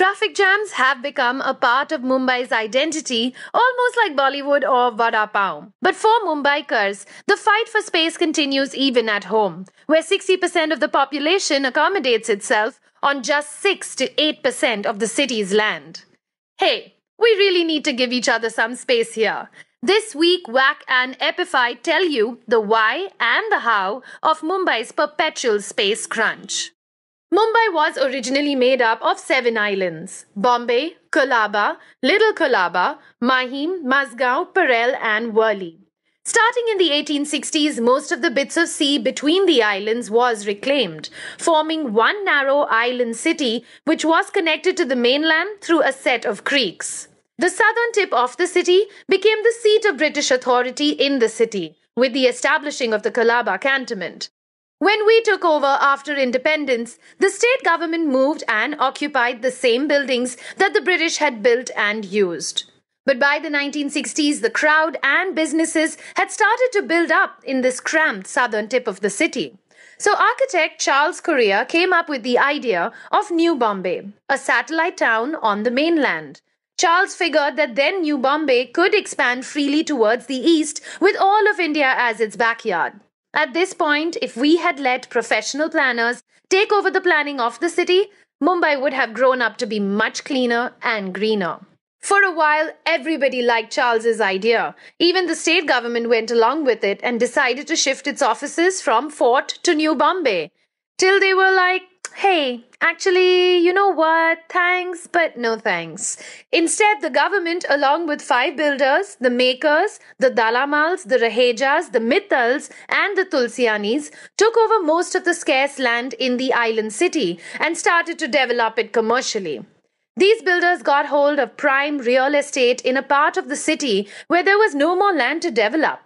Traffic jams have become a part of Mumbai's identity, almost like Bollywood or Vada Pav. But for Mumbaikars, the fight for space continues even at home, where 60% of the population accommodates itself on just 6 to 8% of the city's land. Hey, we really need to give each other some space here. This week, Whack and Epified tell you the why and the how of Mumbai's perpetual space crunch. Mumbai was originally made up of 7 islands: Bombay, Kolaba, Little Kolaba, Mahim, Mazgaon, Parel and Worli. Starting in the 1860s, most of the bits of sea between the islands was reclaimed, forming one narrow island city which was connected to the mainland through a set of creeks. The southern tip of the city became the seat of British authority in the city, with the establishing of the Kolaba cantonment. When we took over after independence, the state government moved and occupied the same buildings that the British had built and used. But by the 1960s, the crowd and businesses had started to build up in this cramped southern tip of the city. So architect Charles Correa came up with the idea of New Bombay, a satellite town on the mainland. Charles figured that then New Bombay could expand freely towards the east with all of India as its backyard. At this point, if we had let professional planners take over the planning of the city, Mumbai would have grown up to be much cleaner and greener. For a while, everybody liked Charles's idea. Even the state government went along with it and decided to shift its offices from Fort to New Bombay. Till they were like, hey, actually, you know what? Thanks, but no thanks. Instead, the government, along with 5 builders, the makers, the Dalamals, the Rahejas, the Mittals, and the Tulsianis, took over most of the scarce land in the island city and started to develop it commercially. These builders got hold of prime real estate in a part of the city where there was no more land to develop.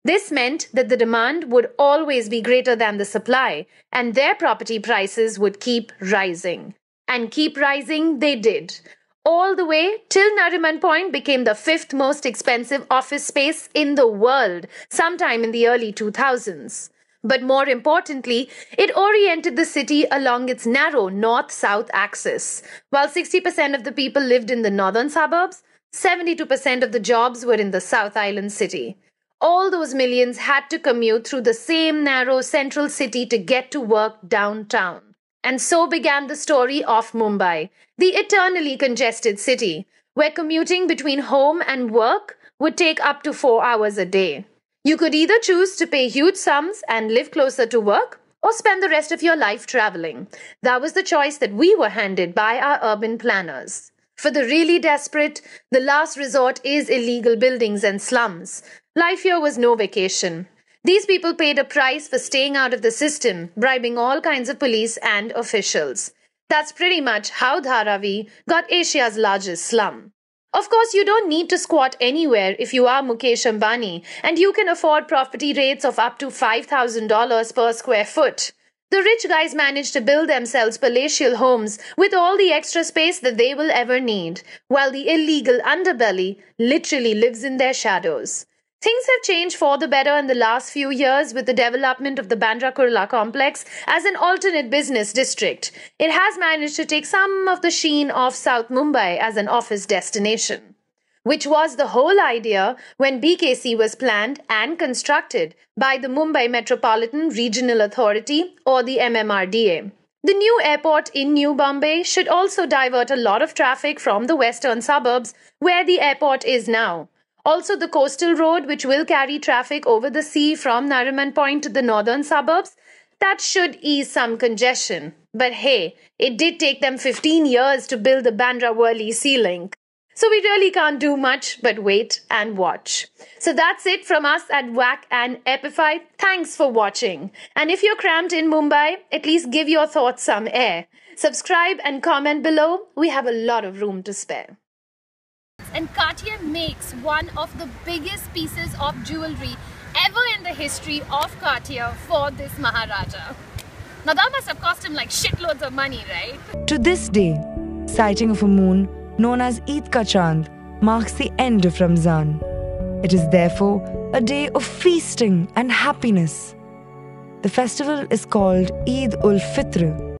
This meant that the demand would always be greater than the supply, and their property prices would keep rising. And keep rising they did, all the way till Nariman Point became the 5th most expensive office space in the world, sometime in the early 2000s. But more importantly, it oriented the city along its narrow north-south axis. While 60% of the people lived in the northern suburbs, 72% of the jobs were in the South Island city. All those millions had to commute through the same narrow central city to get to work downtown. And so began the story of Mumbai, the eternally congested city, where commuting between home and work would take up to 4 hours a day. You could either choose to pay huge sums and live closer to work, or spend the rest of your life traveling. That was the choice that we were handed by our urban planners. For the really desperate, the last resort is illegal buildings and slums. Life here was no vacation. These people paid a price for staying out of the system, bribing all kinds of police and officials. That's pretty much how Dharavi got Asia's largest slum. Of course, you don't need to squat anywhere if you are Mukesh Ambani, and you can afford property rates of up to $5,000 per square foot. The rich guys manage to build themselves palatial homes with all the extra space that they will ever need, while the illegal underbelly literally lives in their shadows. Things have changed for the better in the last few years with the development of the Bandra Kurla complex as an alternate business district. It has managed to take some of the sheen off South Mumbai as an office destination, which was the whole idea when BKC was planned and constructed by the Mumbai Metropolitan Regional Authority, or the MMRDA. The new airport in New Bombay should also divert a lot of traffic from the western suburbs where the airport is now. Also, the coastal road, which will carry traffic over the sea from Nariman Point to the northern suburbs, that should ease some congestion. But hey, it did take them 15 years to build the Bandra-Worli sea link. So we really can't do much but wait and watch. So that's it from us at Whack and Epified. Thanks for watching. And if you're cramped in Mumbai, at least give your thoughts some air. Subscribe and comment below. We have a lot of room to spare. And Cartier makes one of the biggest pieces of jewelry ever in the history of Cartier for this Maharaja. Now that must have cost him like shitloads of money, right? To this day, sighting of a moon known as Eid Ka Chand marks the end of Ramzan. It is therefore a day of feasting and happiness. The festival is called Eid ul Fitr,